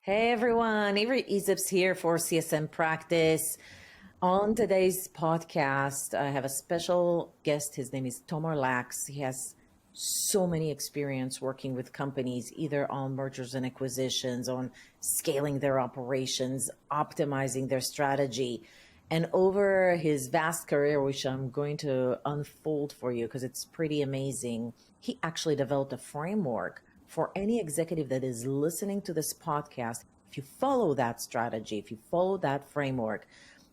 Hey everyone, Irit Eizips here for CSM Practice. On today's podcast, I have a special guest. His name is Tomer Lax. He has so many experience working with companies, either on mergers and acquisitions, on scaling their operations, optimizing their strategy. And over his vast career, which I'm going to unfold for you because it's pretty amazing, he actually developed a framework for any executive that is listening to this podcast. If you follow that strategy, if you follow that framework,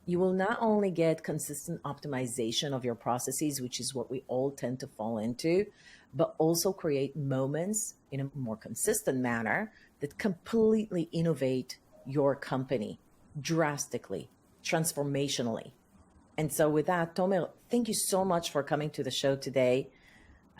you will not only get consistent optimization of your processes, which is what we all tend to fall into, but also create moments in a more consistent manner that completely innovate your company drastically, transformationally. And so with that, Tomer, thank you so much for coming to the show today.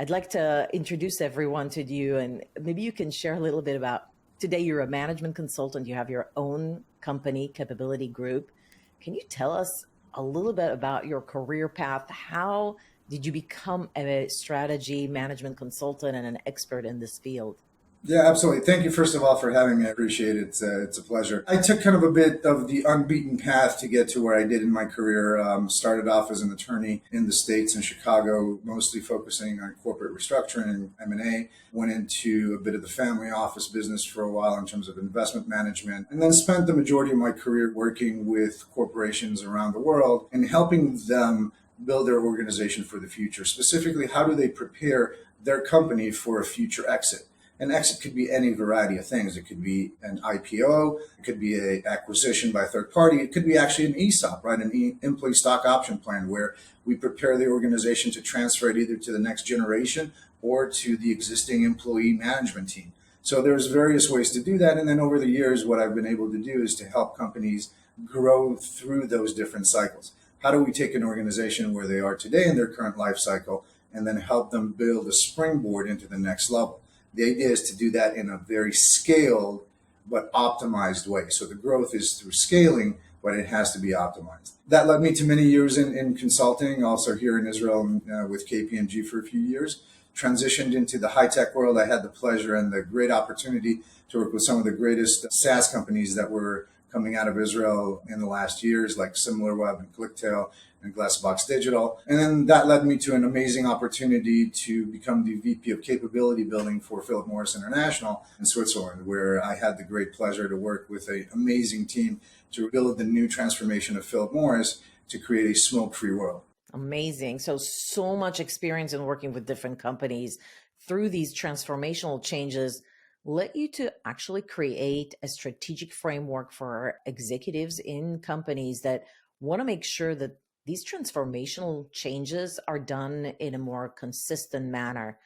I'd like to introduce everyone to you, and maybe you can share a little bit about today. You're a management consultant. You have your own company, Kapability Group. Can you tell us a little bit about your career path? How did you become a strategy management consultant and an expert in this field? Yeah, absolutely. Thank you, first of all, for having me. I appreciate it. It's a pleasure. I took kind of a bit of the unbeaten path to get to where I did in my career. Started off as an attorney in the States in Chicago, mostly focusing on corporate restructuring and M&A. Went into a bit of the family office business for a while in terms of investment management, and then spent the majority of my career working with corporations around the world and helping them build their organization for the future. Specifically, how do they prepare their company for a future exit? An exit could be any variety of things. It could be an IPO. It could be an acquisition by a third party. It could be actually an ESOP, right? An employee stock option plan, where we prepare the organization to transfer it either to the next generation or to the existing employee management team. So there's various ways to do that. And then over the years, what I've been able to do is to help companies grow through those different cycles. How do we take an organization where they are today in their current life cycle and then help them build a springboard into the next level? The idea is to do that in a very scaled but optimized way. So the growth is through scaling, but it has to be optimized. That led me to many years in consulting, also here in Israel with KPMG for a few years. Transitioned into the high-tech world. I had the pleasure and the great opportunity to work with some of the greatest SaaS companies that were coming out of Israel in the last years, like SimilarWeb and ClickTail and Glassbox Digital. And then that led me to an amazing opportunity to become the VP of Capability Building for Philip Morris International in Switzerland, where I had the great pleasure to work with an amazing team to build the new transformation of Philip Morris to create a smoke-free world. Amazing. So much experience in working with different companies through these transformational changes led you to actually create a strategic framework for executives in companies that want to make sure that these transformational changes are done in a more consistent manner.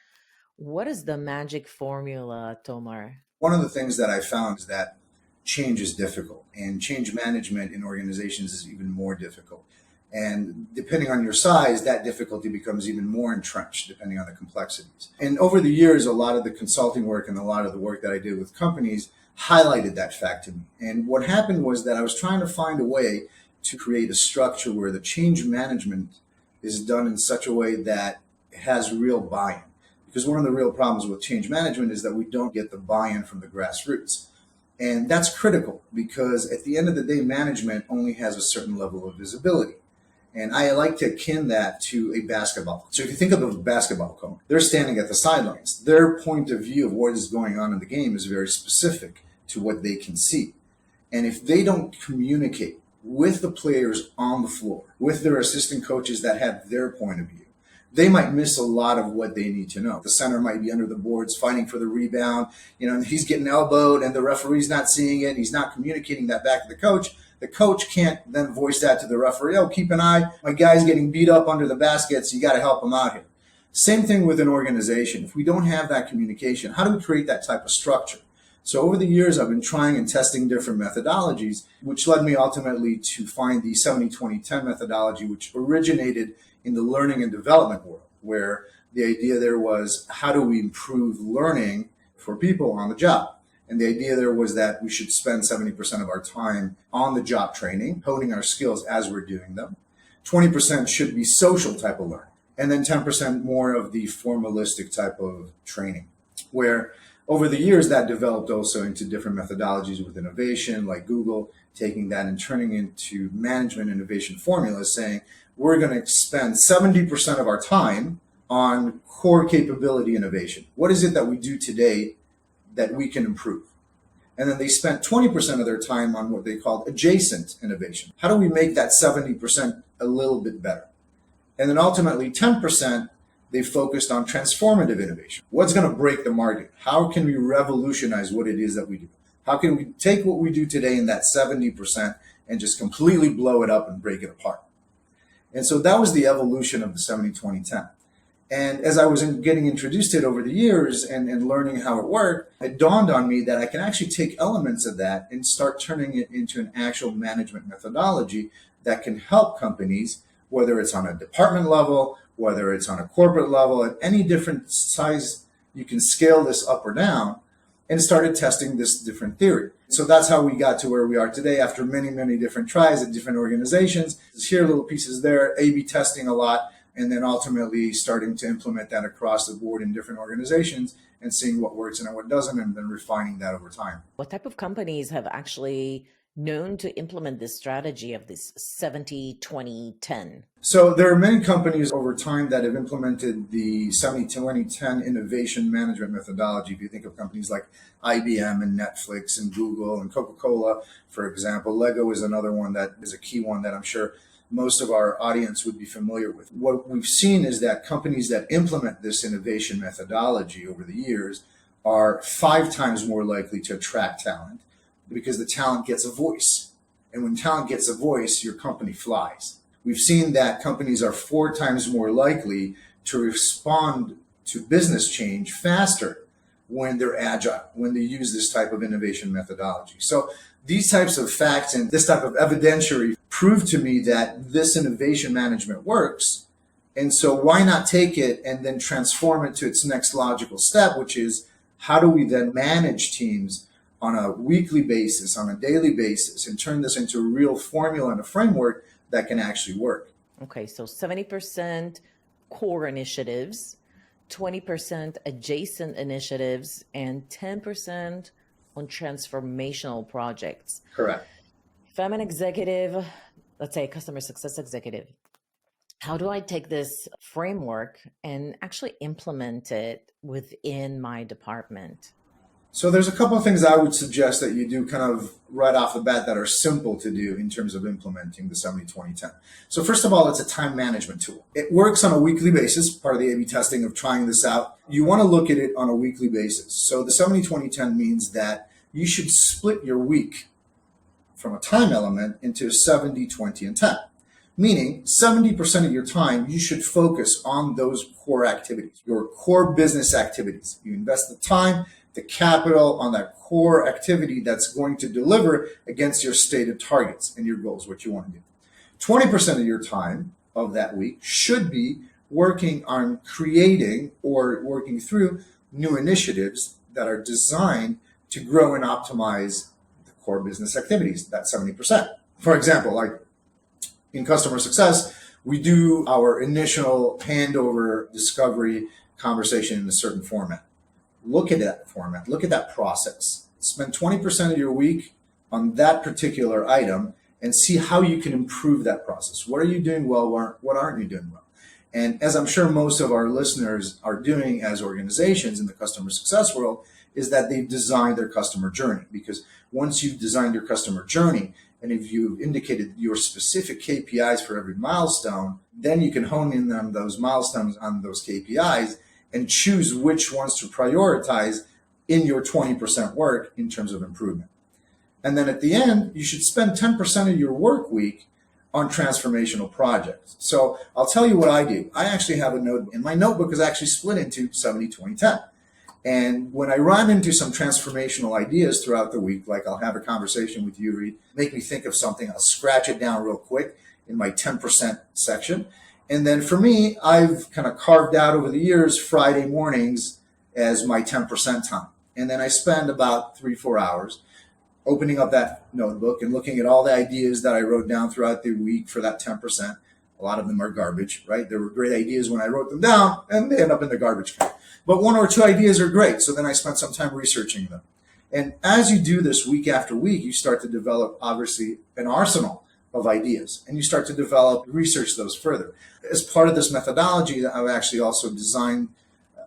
What is the magic formula, Tomar? One of the things that I found is that change is difficult, and change management in organizations is even more difficult. And depending on your size, that difficulty becomes even more entrenched depending on the complexities. And over the years, a lot of the consulting work and a lot of the work that I did with companies highlighted that fact to me. And what happened was that I was trying to find a way to create a structure where the change management is done in such a way that it has real buy-in. Because one of the real problems with change management is that we don't get the buy-in from the grassroots. And that's critical because at the end of the day, management only has a certain level of visibility. And I like to akin that to a basketball. So if you think of a basketball coach, they're standing at the sidelines. Their point of view of what is going on in the game is very specific to what they can see. And if they don't communicate with the players on the floor, with their assistant coaches that have their point of view, they might miss a lot of what they need to know. The center might be under the boards fighting for the rebound. And he's getting elbowed and the referee's not seeing it. He's not communicating that back to the coach. The coach can't then voice that to the referee. Oh, keep an eye. My guy's getting beat up under the baskets. You got to help him out here. Same thing with an organization. If we don't have that communication, how do we create that type of structure? So over the years, I've been trying and testing different methodologies, which led me ultimately to find the 70-20-10 methodology, which originated in the learning and development world, where the idea there was, how do we improve learning for people on the job? And the idea there was that we should spend 70% of our time on the job training, honing our skills as we're doing them. 20% should be social type of learning. And then 10% more of the formalistic type of training, where Over the years, that developed also into different methodologies with innovation, like Google, taking that and turning into management innovation formulas, saying we're going to spend 70% of our time on core capability innovation. What is it that we do today that we can improve? And then they spent 20% of their time on what they called adjacent innovation. How do we make that 70% a little bit better? And then ultimately 10%, they focused on transformative innovation. What's going to break the market? How can we revolutionize what it is that we do? How can we take what we do today in that 70% and just completely blow it up and break it apart? And so that was the evolution of the 70-20-10. And as I was getting introduced to it over the years and learning how it worked, it dawned on me that I can actually take elements of that and start turning it into an actual management methodology that can help companies, whether it's on a department level, whether it's on a corporate level, at any different size, you can scale this up or down, and started testing this different theory. So that's how we got to where we are today after many, many different tries at different organizations. Here, little pieces there, A/B testing a lot, and then ultimately starting to implement that across the board in different organizations and seeing what works and what doesn't, and then refining that over time. What type of companies have actually known to implement this strategy of this 70-20-10? So there are many companies over time that have implemented the 70-20-10 innovation management methodology. If you think of companies like IBM and Netflix and Google and Coca-Cola, for example, Lego is another one that is a key one that I'm sure most of our audience would be familiar with. What we've seen is that companies that implement this innovation methodology over the years are 5 times more likely to attract talent because the talent gets a voice. And when talent gets a voice, your company flies. We've seen that companies are 4 times more likely to respond to business change faster when they're agile, when they use this type of innovation methodology. So these types of facts and this type of evidentiary prove to me that this innovation management works. And so why not take it and then transform it to its next logical step, which is how do we then manage teams on a weekly basis, on a daily basis, and turn this into a real formula and a framework that can actually work. Okay, so 70% core initiatives, 20% adjacent initiatives, and 10% on transformational projects. Correct. If I'm an executive, let's say a customer success executive, how do I take this framework and actually implement it within my department? So there's a couple of things I would suggest that you do kind of right off the bat that are simple to do in terms of implementing the 70-20-10. So first of all, it's a time management tool. It works on a weekly basis, part of the A/B testing of trying this out. You want to look at it on a weekly basis. So the 70-20-10 means that you should split your week from a time element into 70, 20, and 10. Meaning 70% of your time, you should focus on those core activities, your core business activities. You invest the time, the capital on that core activity that's going to deliver against your stated targets and your goals, what you want to do. 20% of your time of that week should be working on creating or working through new initiatives that are designed to grow and optimize the core business activities, that 70%. For example, like in customer success, we do our initial handover discovery conversation in a certain format. Look at that format, look at that process. Spend 20% of your week on that particular item and see how you can improve that process. What are you doing well? What aren't you doing well? And as I'm sure most of our listeners are doing as organizations in the customer success world, is that they've designed their customer journey. Because once you've designed your customer journey, and if you've indicated your specific KPIs for every milestone, then you can hone in on those milestones on those KPIs and choose which ones to prioritize in your 20% work in terms of improvement. And then at the end, you should spend 10% of your work week on transformational projects. So I'll tell you what I do. I actually have a notebook, and my notebook is actually split into 70-20-10. And when I run into some transformational ideas throughout the week, like I'll have a conversation with you, Irit, make me think of something, I'll scratch it down real quick in my 10% section. And then for me, I've kind of carved out over the years Friday mornings as my 10% time. And then I spend about 3-4 hours opening up that notebook and looking at all the ideas that I wrote down throughout the week for that 10%. A lot of them are garbage, right? There were great ideas when I wrote them down, and they end up in the garbage can. But one or two ideas are great. So then I spent some time researching them. And as you do this week after week, you start to develop, obviously, an arsenal of ideas, and you start to develop, research those further. As part of this methodology, I've actually also designed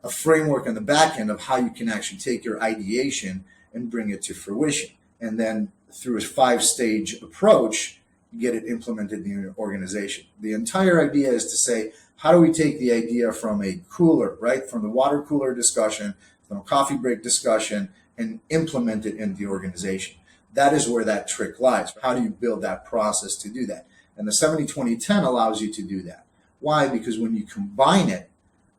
a framework on the back end of how you can actually take your ideation and bring it to fruition. And then through a 5-stage approach, get it implemented in your organization. The entire idea is to say, how do we take the idea from a cooler, right? From the water cooler discussion, from a coffee break discussion, and implement it in the organization. That is where that trick lies. How do you build that process to do that? And the 70-20-10 allows you to do that. Why? Because when you combine it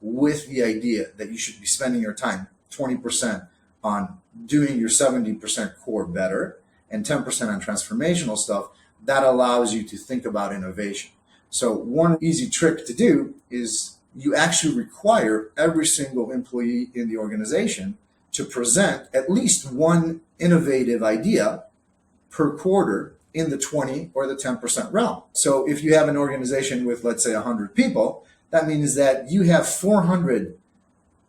with the idea that you should be spending your time 20% on doing your 70% core better and 10% on transformational stuff, that allows you to think about innovation. So one easy trick to do is you actually require every single employee in the organization to present at least one innovative idea per quarter in the 20 or the 10% realm. So if you have an organization with, let's say, 100 people, that means that you have 400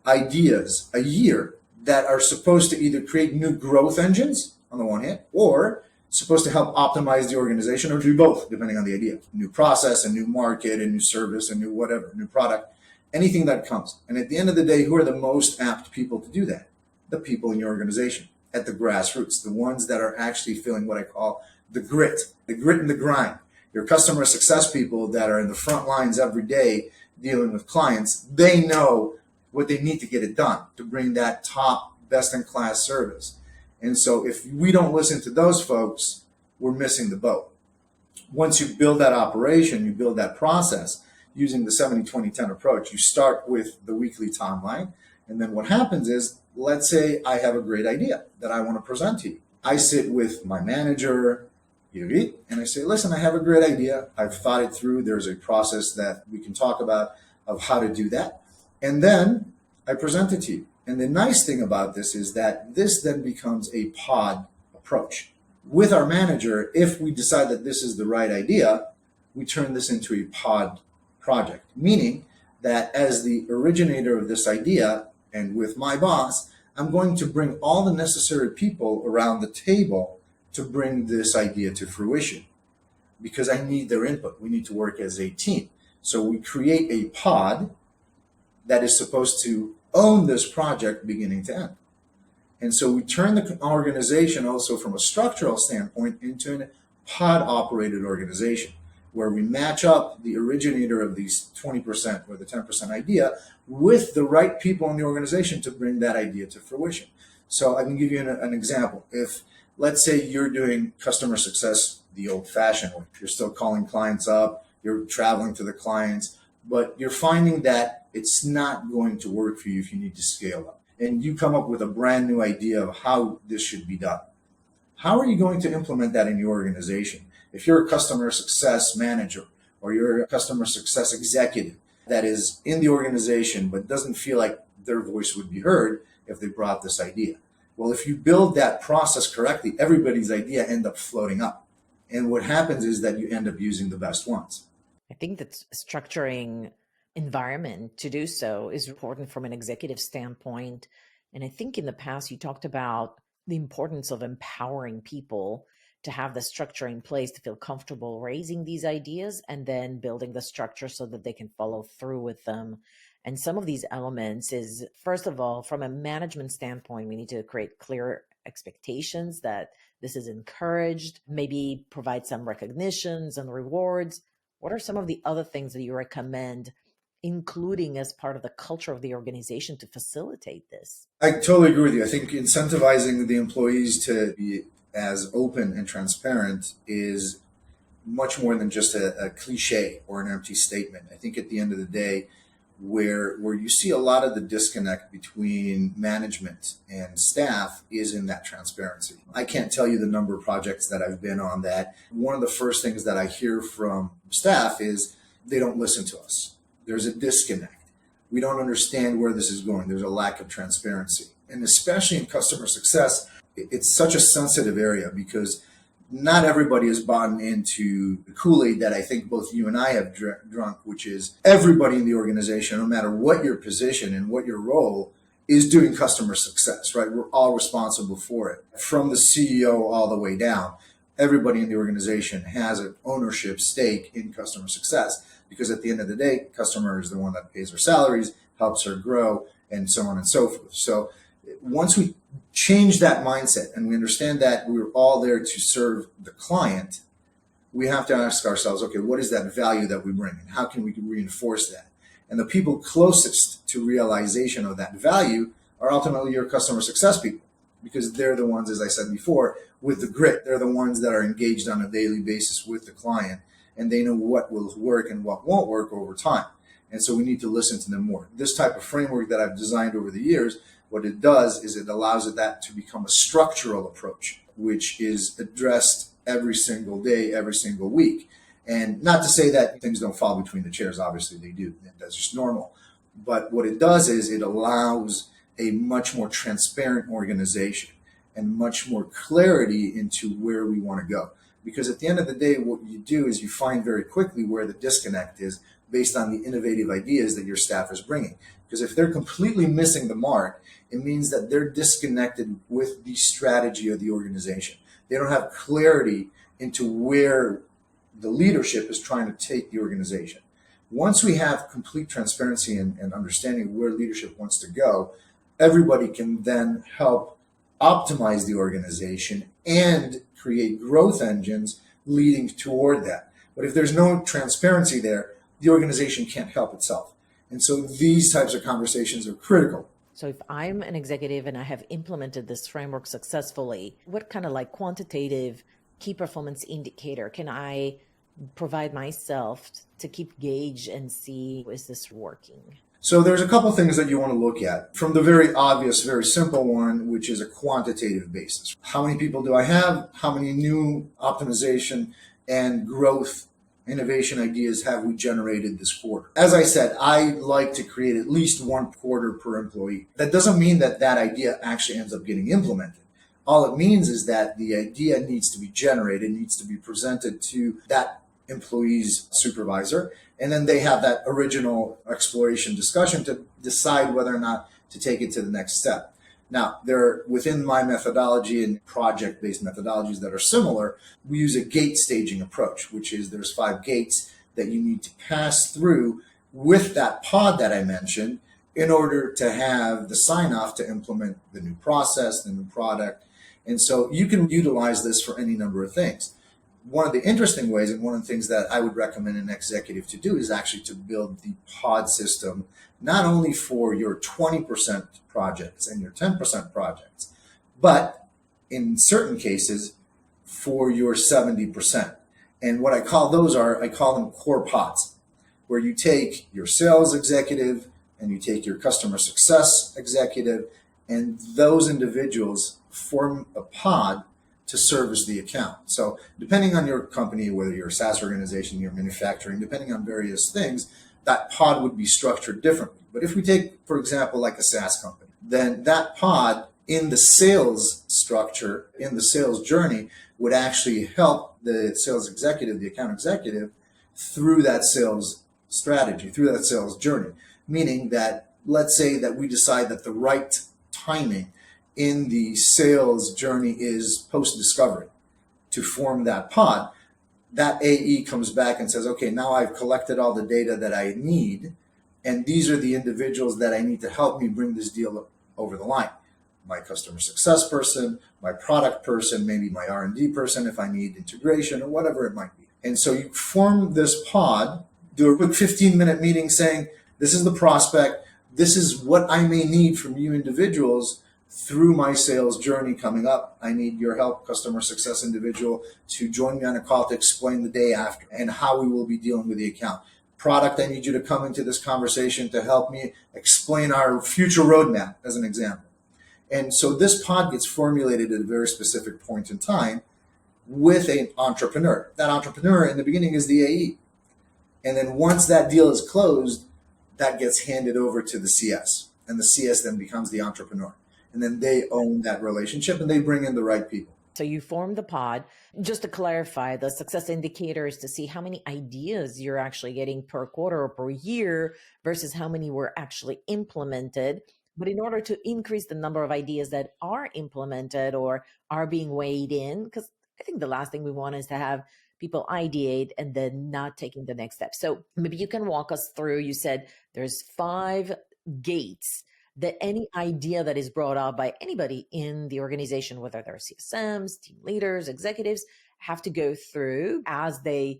ideas a year that are supposed to either create new growth engines on the one hand, or supposed to help optimize the organization, or do both, depending on the idea. New process, a new market, a new service, a new whatever, new product, anything that comes. And at the end of the day, who are the most apt people to do that? The people in your organization at the grassroots, the ones that are actually feeling what I call the grit and the grind. Your customer success people that are in the front lines every day dealing with clients, they know what they need to get it done to bring that top best-in-class service. And so if we don't listen to those folks, we're missing the boat. Once you build that operation, you build that process using the 70-20-10 approach, you start with the weekly timeline. And then what happens is, let's say I have a great idea that I want to present to you. I sit with my manager, Irit, and I say, listen, I have a great idea. I've thought it through. There's a process that we can talk about of how to do that. And then I present it to you. And the nice thing about this is that this then becomes a pod approach. With our manager, if we decide that this is the right idea, we turn this into a pod project, meaning that as the originator of this idea and with my boss, I'm going to bring all the necessary people around the table to bring this idea to fruition because I need their input. We need to work as a team. So we create a pod that is supposed to own this project beginning to end. And so we turn the organization also from a structural standpoint into a pod operated organization where we match up the originator of these 20% or the 10% idea with the right people in the organization to bring that idea to fruition. So I can give you an example. If, let's say, you're doing customer success the old fashioned way, you're still calling clients up, you're traveling to the clients, but you're finding that it's not going to work for you if you need to scale up. And you come up with a brand new idea of how this should be done. How are you going to implement that in your organization? If you're a customer success manager or you're a customer success executive that is in the organization but doesn't feel like their voice would be heard if they brought this idea. Well, if you build that process correctly, everybody's idea ends up floating up. And what happens is that you end up using the best ones. I think that structuring environment to do so is important from an executive standpoint. And I think in the past, you talked about the importance of empowering people to have the structure in place to feel comfortable raising these ideas and then building the structure so that they can follow through with them. And some of these elements is, first of all, from a management standpoint, we need to create clear expectations that this is encouraged, maybe provide some recognitions and rewards. What are some of the other things that you recommend, including as part of the culture of the organization to facilitate this? I totally agree with you. I think incentivizing the employees to be as open and transparent is much more than just a cliche or an empty statement. I think at the end of the day, where you see a lot of the disconnect between management and staff is in that transparency. I can't tell you the number of projects that I've been on that one of the first things that I hear from staff is they don't listen to us. There's a disconnect. We don't understand where this is going. There's a lack of transparency. And especially in customer success, it's such a sensitive area because not everybody is bought into the Kool-Aid that I think both you and I have drunk, which is everybody in the organization, no matter what your position and what your role, is doing customer success, right? We're all responsible for it. From the CEO all the way down, everybody in the organization has an ownership stake in customer success, because at the end of the day, customer is the one that pays our salaries, helps her grow, and so on and so forth. So once we change that mindset and we understand that we're all there to serve the client, we have to ask ourselves, okay, what is that value that we bring and how can we reinforce that? And the people closest to realization of that value are ultimately your customer success people, because they're the ones, as I said before, with the grit. They're the ones that are engaged on a daily basis with the client, and they know what will work and what won't work over time. And so we need to listen to them more. This type of framework that I've designed over the years, what it does is it allows that to become a structural approach, which is addressed every single day, every single week. And not to say that things don't fall between the chairs, obviously they do. That's just normal. But what it does is it allows a much more transparent organization and much more clarity into where we want to go. Because at the end of the day, what you do is you find very quickly where the disconnect is based on the innovative ideas that your staff is bringing. Because if they're completely missing the mark, it means that they're disconnected with the strategy of the organization. They don't have clarity into where the leadership is trying to take the organization. Once we have complete transparency and understanding of where leadership wants to go, everybody can then help optimize the organization and create growth engines leading toward that. But if there's no transparency there, the organization can't help itself. And so these types of conversations are critical. So if I'm an executive and I have implemented this framework successfully, what kind of like quantitative key performance indicator can I provide myself to keep gauge and see, is this working? So there's a couple things that you want to look at. From the very obvious, very simple one, which is a quantitative basis. How many people do I have? How many new optimization and growth innovation ideas have we generated this quarter? As I said, I like to create at least one quarter per employee. That doesn't mean that that idea actually ends up getting implemented. All it means is that the idea needs to be generated, needs to be presented to that employee's supervisor, and then they have that original exploration discussion to decide whether or not to take it to the next step. Now, there, within my methodology and project-based methodologies that are similar, we use a gate staging approach, which is there's 5 gates that you need to pass through with that pod that I mentioned in order to have the sign-off to implement the new process, the new product. And so you can utilize this for any number of things. One of the interesting ways, and one of the things that I would recommend an executive to do, is actually to build the pod system, not only for your 20% projects and your 10% projects, but in certain cases for your 70%. And what I call those I call them core pods, where you take your sales executive and you take your customer success executive, and those individuals form a pod to service the account. So depending on your company, whether you're a SaaS organization, you're manufacturing, depending on various things, that pod would be structured differently. But if we take, for example, like a SaaS company, then that pod in the sales structure, in the sales journey, would actually help the sales executive, the account executive, through that sales strategy, through that sales journey. Meaning that, let's say that we decide that the right timing in the sales journey is post-discovery to form that pod. That AE comes back and says, okay, now I've collected all the data that I need, and these are the individuals that I need to help me bring this deal over the line. My customer success person, my product person, maybe my R&D person if I need integration or whatever it might be. And so you form this pod, do a quick 15-minute meeting saying, this is the prospect, this is what I may need from you individuals through my sales journey coming up. I need your help, customer success individual, to join me on a call to explain the day after and how we will be dealing with the account. Product, I need you to come into this conversation to help me explain our future roadmap, as an example. And so this pod gets formulated at a very specific point in time with an entrepreneur. That entrepreneur in the beginning is the AE. And then once that deal is closed, that gets handed over to the CS. And the CS then becomes the entrepreneur. And then they own that relationship and they bring in the right people. So you form the pod. Just to clarify, the success indicator is to see how many ideas you're actually getting per quarter or per year versus how many were actually implemented. But in order to increase the number of ideas that are implemented or are being weighed in, because I think the last thing we want is to have people ideate and then not taking the next step. So maybe you can walk us through. You said there's 5 gates that any idea that is brought up by anybody in the organization, whether they're CSMs, team leaders, executives, have to go through as they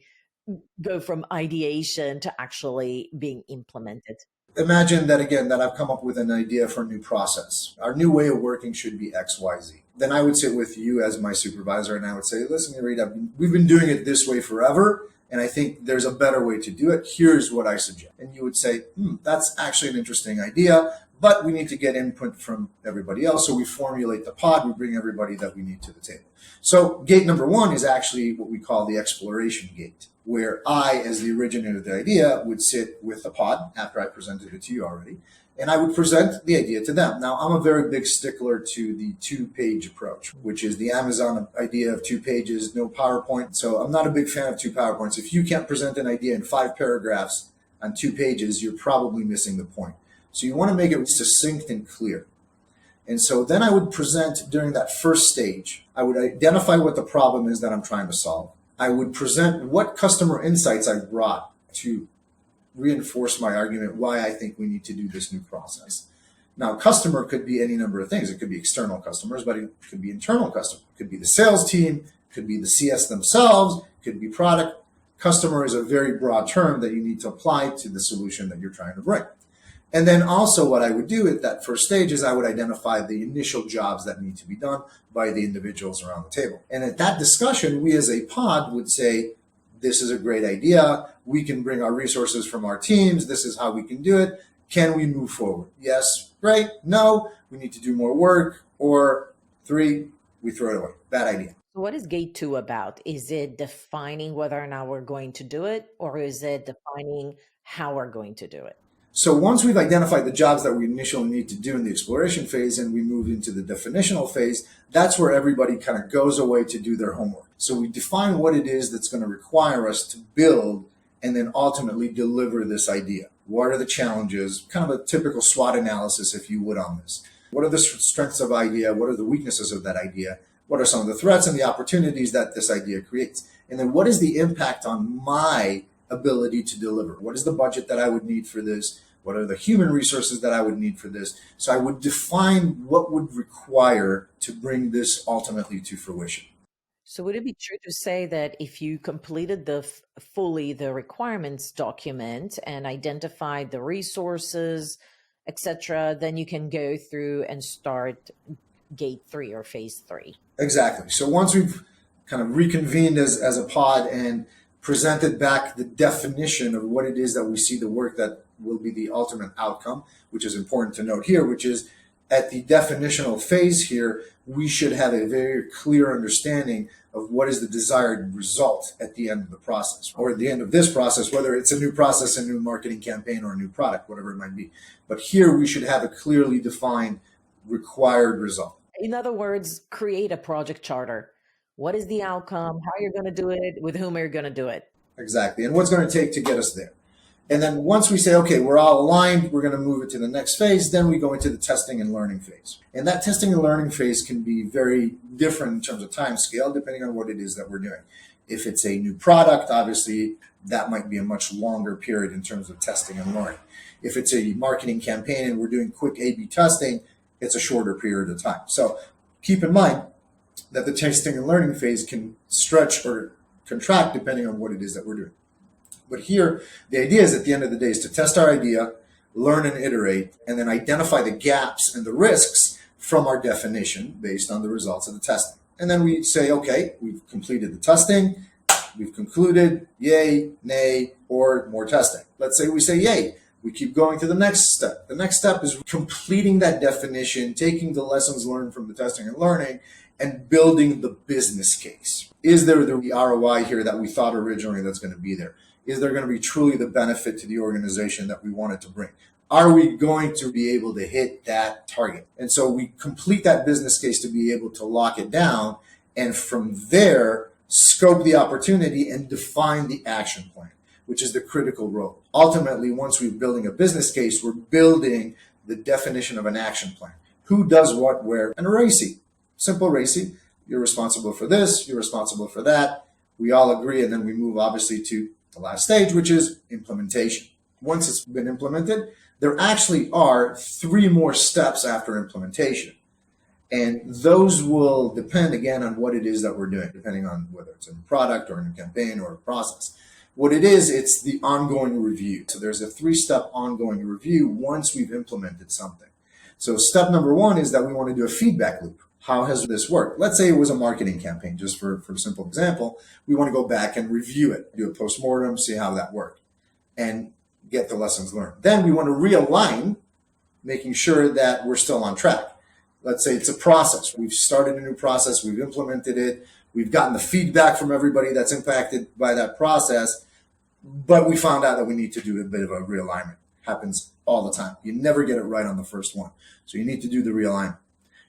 go from ideation to actually being implemented. Imagine that again, that I've come up with an idea for a new process. Our new way of working should be XYZ. Then I would sit with you as my supervisor and I would say, listen, Irit, we've been doing it this way forever. And I think there's a better way to do it. Here's what I suggest. And you would say, that's actually an interesting idea, but we need to get input from everybody else. So we formulate the pod, we bring everybody that we need to the table. So gate number 1 is actually what we call the exploration gate, where I, as the originator of the idea, would sit with the pod after I presented it to you already, and I would present the idea to them. Now, I'm a very big stickler to the 2-page approach, which is the Amazon idea of 2 pages, no PowerPoint. So I'm not a big fan of 2 PowerPoints. If you can't present an idea in 5 paragraphs on 2 pages, you're probably missing the point. So you want to make it succinct and clear. And so then I would present during that first stage, I would identify what the problem is that I'm trying to solve. I would present what customer insights I brought to reinforce my argument why I think we need to do this new process. Now, customer could be any number of things. It could be external customers, but it could be internal customers. It could be the sales team, it could be the CS themselves, it could be product. Customer is a very broad term that you need to apply to the solution that you're trying to bring. And then also what I would do at that first stage is I would identify the initial jobs that need to be done by the individuals around the table. And at that discussion, we as a pod would say, this is a great idea. We can bring our resources from our teams. This is how we can do it. Can we move forward? Yes, great. No, we need to do more work. Or 3, we throw it away. Bad idea. What is gate 2 about? Is it defining whether or not we're going to do it, or is it defining how we're going to do it? So once we've identified the jobs that we initially need to do in the exploration phase and we move into the definitional phase, that's where everybody kind of goes away to do their homework. So we define what it is that's going to require us to build and then ultimately deliver this idea. What are the challenges? Kind of a typical SWOT analysis, if you would, on this. What are the strengths of idea? What are the weaknesses of that idea? What are some of the threats and the opportunities that this idea creates? And then what is the impact on my ability to deliver? What is the budget that I would need for this? What are the human resources that I would need for this? So I would define what would require to bring this ultimately to fruition. So would it be true to say that if you completed fully the requirements document and identified the resources, etc., then you can go through and start gate 3 or phase 3? Exactly. So once we've kind of reconvened as a pod and presented back the definition of what it is that we see the work that will be the ultimate outcome, which is important to note here, which is at the definitional phase here, we should have a very clear understanding of what is the desired result at the end of the process, or at the end of this process, whether it's a new process, a new marketing campaign, or a new product, whatever it might be. But here we should have a clearly defined required result. In other words, create a project charter. What is the outcome? How you're going to do it? With whom are you going to do it? Exactly. And what's going to take to get us there? And then once we say, okay, we're all aligned, we're going to move it to the next phase, then we go into the testing and learning phase. And that testing and learning phase can be very different in terms of time scale, depending on what it is that we're doing. If it's a new product, obviously, that might be a much longer period in terms of testing and learning. If it's a marketing campaign and we're doing quick A/B testing, it's a shorter period of time. So keep in mind that the testing and learning phase can stretch or contract depending on what it is that we're doing. But here, the idea is at the end of the day is to test our idea, learn and iterate, and then identify the gaps and the risks from our definition based on the results of the testing. And then we say, okay, we've completed the testing, we've concluded, yay, nay, or more testing. Let's say we say yay. We keep going to the next step. The next step is completing that definition, taking the lessons learned from the testing and learning, and building the business case. Is there the ROI here that we thought originally that's going to be there? Is there going to be truly the benefit to the organization that we wanted to bring? Are we going to be able to hit that target? And so we complete that business case to be able to lock it down. And from there, scope the opportunity and define the action plan, which is the critical role. Ultimately, once we're building a business case, we're building the definition of an action plan. Who does what, where, and a RACI. Simple RACI. You're responsible for this, you're responsible for that. We all agree, and then we move obviously to the last stage, which is implementation. Once it's been implemented, there actually are 3 more steps after implementation. And those will depend, again, on what it is that we're doing, depending on whether it's a new product or a new campaign or a process. What it is, it's the ongoing review. So there's a 3-step ongoing review once we've implemented something. So step number 1 is that we want to do a feedback loop. How has this worked? Let's say it was a marketing campaign, just for a simple example. We want to go back and review it, do a postmortem, see how that worked, and get the lessons learned. Then we want to realign, making sure that we're still on track. Let's say it's a process. We've started a new process. We've implemented it. We've gotten the feedback from everybody that's impacted by that process, but we found out that we need to do a bit of a realignment. Happens all the time. You never get it right on the first one. So you need to do the realignment.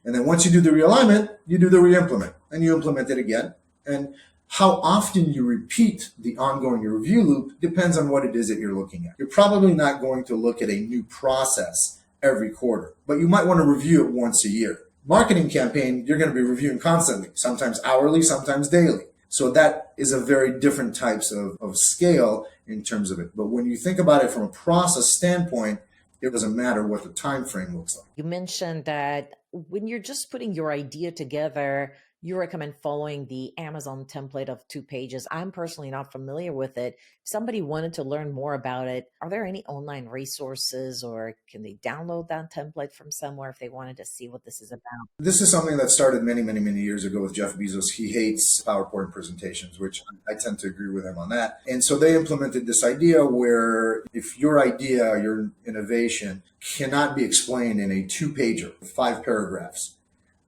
And then once you do the realignment, you do the reimplement, and you implement it again. And how often you repeat the ongoing review loop depends on what it is that you're looking at. You're probably not going to look at a new process every quarter, but you might want to review it once a year. Marketing campaign, you're going to be reviewing constantly, sometimes hourly, sometimes daily. So that is a very different types of scale in terms of it. But when you think about it from a process standpoint, it doesn't matter what the time frame looks like. You mentioned that when you're just putting your idea together, you recommend following the Amazon template of 2 pages. I'm personally not familiar with it. If somebody wanted to learn more about it, are there any online resources, or can they download that template from somewhere if they wanted to see what this is about? This is something that started many, many, many years ago with Jeff Bezos. He hates PowerPoint presentations, which I tend to agree with him on that. And so they implemented this idea where if your idea, your innovation cannot be explained in a 2-pager, 5 paragraphs,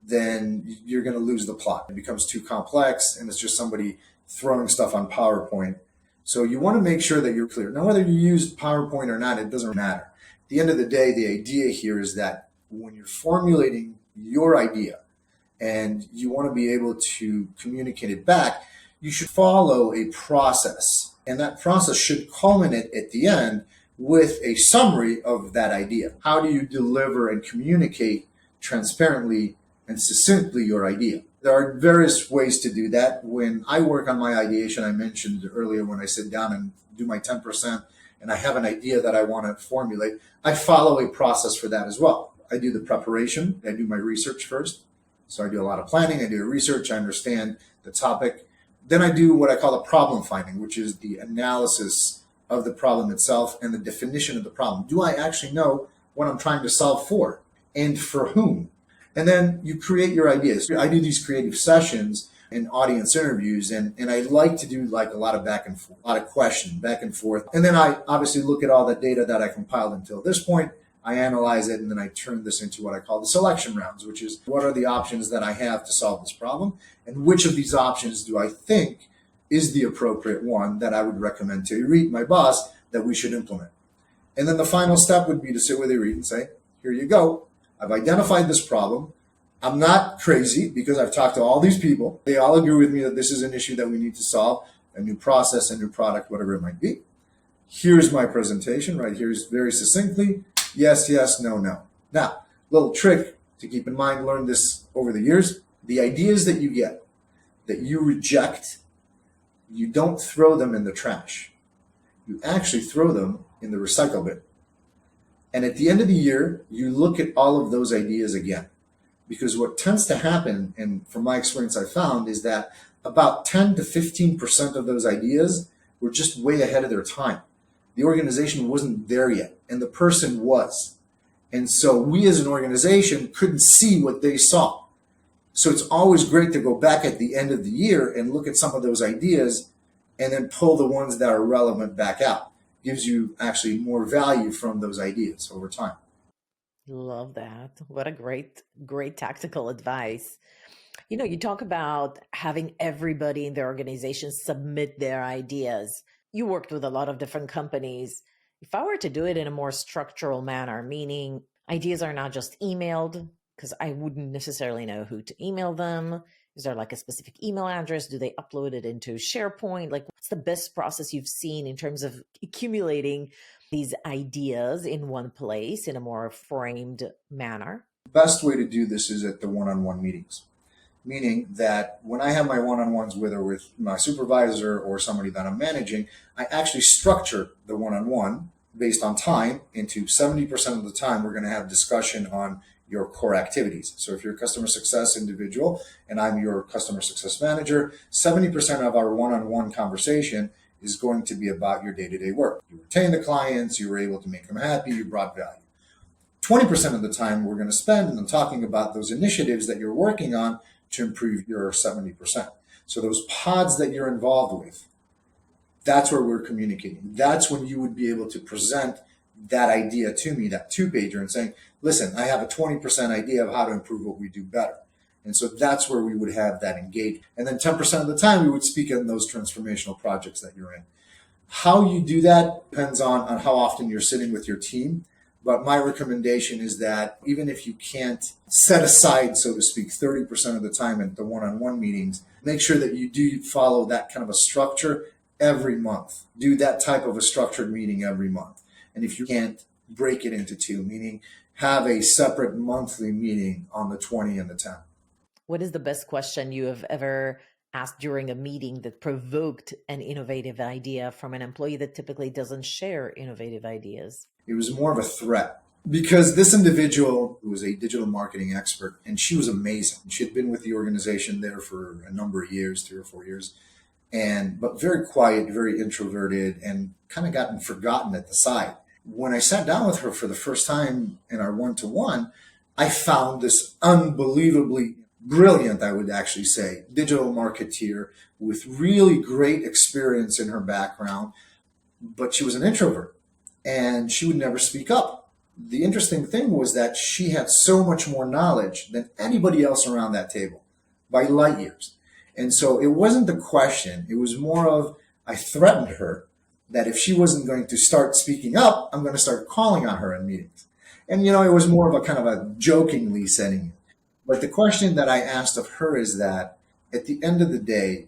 then you're going to lose the plot. It becomes too complex, and it's just somebody throwing stuff on PowerPoint. So you want to make sure that you're clear. Now, whether you use PowerPoint or not, it doesn't matter. At the end of the day, the idea here is that when you're formulating your idea and you want to be able to communicate it back, you should follow a process. And that process should culminate at the end with a summary of that idea. How do you deliver and communicate transparently and succinctly your idea? There are various ways to do that. When I work on my ideation, I mentioned earlier when I sit down and do my 10% and I have an idea that I want to formulate, I follow a process for that as well. I do the preparation. I do my research first. So I do a lot of planning. I do the research. I understand the topic. Then I do what I call a problem finding, which is the analysis of the problem itself and the definition of the problem. Do I actually know what I'm trying to solve for and for whom? And then you create your ideas. I do these creative sessions and audience interviews, and I like to do like a lot of back and forth, a lot of questions, back and forth. And then I obviously look at all the data that I compiled until this point. I analyze it, and then I turn this into what I call the selection rounds, which is what are the options that I have to solve this problem, and which of these options do I think is the appropriate one that I would recommend to Irit, my boss, that we should implement. And then the final step would be to sit with Irit and say, here you go. I've identified this problem. I'm not crazy because I've talked to all these people. They all agree with me that this is an issue that we need to solve, a new process, a new product, whatever it might be. Here's my presentation, right? Here's very succinctly, yes, yes, no, no. Now, little trick to keep in mind, learned this over the years. The ideas that you get, that you reject, you don't throw them in the trash. You actually throw them in the recycle bin. And at the end of the year, you look at all of those ideas again. Because what tends to happen, and from my experience I found, is that about 10 to 15% of those ideas were just way ahead of their time. The organization wasn't there yet, and the person was. And so we as an organization couldn't see what they saw. So it's always great to go back at the end of the year and look at some of those ideas and then pull the ones that are relevant back out. Gives you actually more value from those ideas over time. Love that. What a great tactical advice. You talk about having everybody in the organization submit their ideas. You worked with a lot of different companies. If I were to do it in a more structural manner, meaning ideas are not just emailed, because I wouldn't necessarily know who to email them. Is there like a specific email address? Do they upload it into SharePoint? Like, what's the best process you've seen in terms of accumulating these ideas in one place in a more framed manner? Best way to do this is at the one-on-one meetings, meaning that when I have my one-on-ones with my supervisor or somebody that I'm managing, I actually structure the one-on-one based on time into 70% of the time we're going to have discussion on your core activities. So if you're a customer success individual and I'm your customer success manager, 70% of our one-on-one conversation is going to be about your day-to-day work. You retain the clients, you were able to make them happy, you brought value. 20% of the time we're going to spend on talking about those initiatives that you're working on to improve your 70%. So those pods that you're involved with, that's where we're communicating. That's when you would be able to present that idea to me, that two-pager, and saying, listen, I have a 20% idea of how to improve what we do better. And so that's where we would have that engagement. And then 10% of the time we would speak on those transformational projects that you're in. How you do that depends on how often you're sitting with your team. But my recommendation is that even if you can't set aside, so to speak, 30% of the time at the one-on-one meetings, make sure that you do follow that kind of a structure every month. Do that type of a structured meeting every month. And if you can't, break it into two, meaning have a separate monthly meeting on the 20 and the 10. What is the best question you have ever asked during a meeting that provoked an innovative idea from an employee that typically doesn't share innovative ideas? It was more of a threat because this individual was a digital marketing expert and she was amazing. She had been with the organization there for a number of years, 3 or 4 years, but very quiet, very introverted, and kind of gotten forgotten at the side. When I sat down with her for the first time in our one-to-one, I found this unbelievably brilliant, I would actually say, digital marketeer with really great experience in her background, but she was an introvert and she would never speak up. The interesting thing was that she had so much more knowledge than anybody else around that table by light years. And so it wasn't the question, it was more of, I threatened her that if she wasn't going to start speaking up, I'm going to start calling on her in meetings. And, it was more of a kind of a jokingly setting it. But the question that I asked of her is that at the end of the day,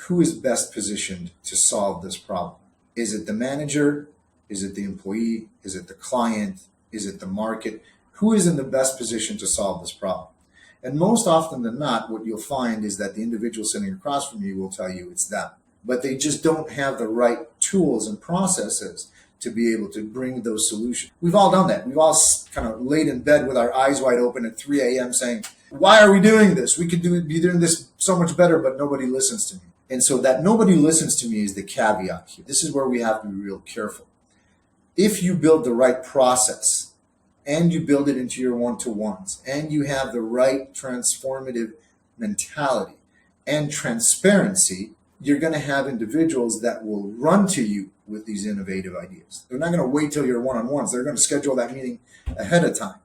who is best positioned to solve this problem? Is it the manager? Is it the employee? Is it the client? Is it the market? Who is in the best position to solve this problem? And most often than not, what you'll find is that the individual sitting across from you will tell you it's them. But they just don't have the right tools and processes to be able to bring those solutions. We've all done that. We've all kind of laid in bed with our eyes wide open at 3 a.m. saying, why are we doing this? We could be doing this so much better, but nobody listens to me. And so that nobody listens to me is the caveat here. This is where we have to be real careful. If you build the right process and you build it into your one-to-ones and you have the right transformative mentality and transparency, you're going to have individuals that will run to you with these innovative ideas. They're not going to wait till you're one-on-ones. They're going to schedule that meeting ahead of time.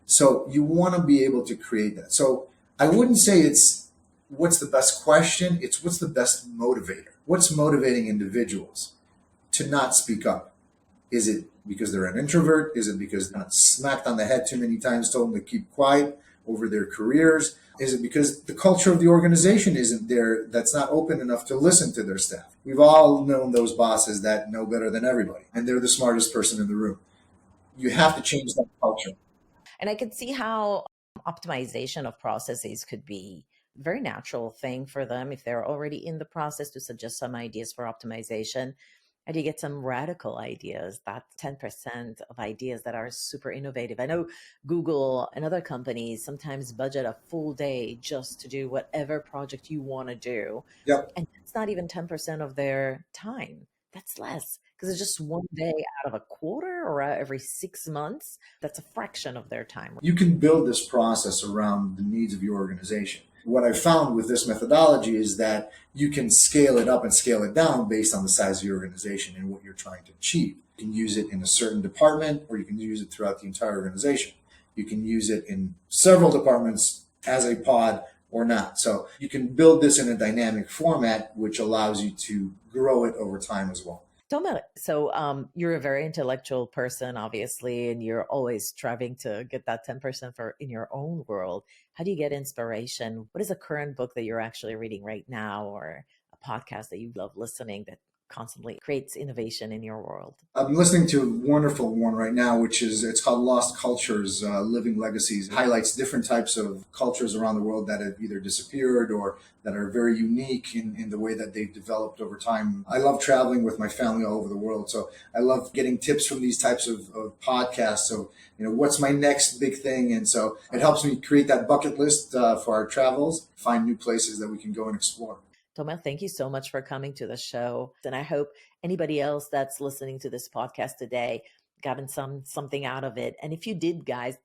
So you want to be able to create that. So I wouldn't say it's what's the best question. It's what's the best motivator. What's motivating individuals to not speak up? Is it because they're an introvert? Is it because they're not smacked on the head too many times, told them to keep quiet over their careers? Is it because the culture of the organization isn't there, that's not open enough to listen to their staff? We've all known those bosses that know better than everybody, and they're the smartest person in the room. You have to change that culture. And I could see how optimization of processes could be a very natural thing for them if they're already in the process to suggest some ideas for optimization. And you get some radical ideas, that 10% of ideas that are super innovative. I know Google and other companies sometimes budget a full day just to do whatever project you want to do. Yep. And that's not even 10% of their time. That's less because it's just one day out of a quarter or every 6 months. That's a fraction of their time. You can build this process around the needs of your organization. What I found with this methodology is that you can scale it up and scale it down based on the size of your organization and what you're trying to achieve. You can use it in a certain department, or you can use it throughout the entire organization. You can use it in several departments as a pod or not. So you can build this in a dynamic format, which allows you to grow it over time as well. Tomer, so you're a very intellectual person, obviously, and you're always striving to get that 10% for in your own world. How do you get inspiration? What is a current book that you're actually reading right now, or a podcast that you love listening that constantly creates innovation in your world? I'm listening to a wonderful one right now, which is it's called Lost Cultures, Living Legacies. It highlights different types of cultures around the world that have either disappeared or that are very unique in the way that they've developed over time. I love traveling with my family all over the world, so I love getting tips from these types of podcasts. So, what's my next big thing? And so it helps me create that bucket list for our travels, find new places that we can go and explore. Tomer, thank you so much for coming to the show. And I hope anybody else that's listening to this podcast today gotten something out of it. And if you did, guys,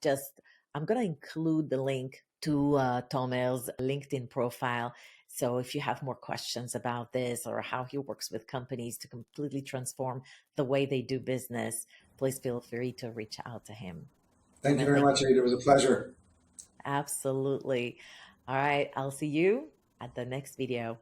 I'm going to include the link to Tomer's LinkedIn profile. So if you have more questions about this or how he works with companies to completely transform the way they do business, please feel free to reach out to him. Thank you very much, Irit. It was a pleasure. Absolutely. All right. I'll see you at the next video.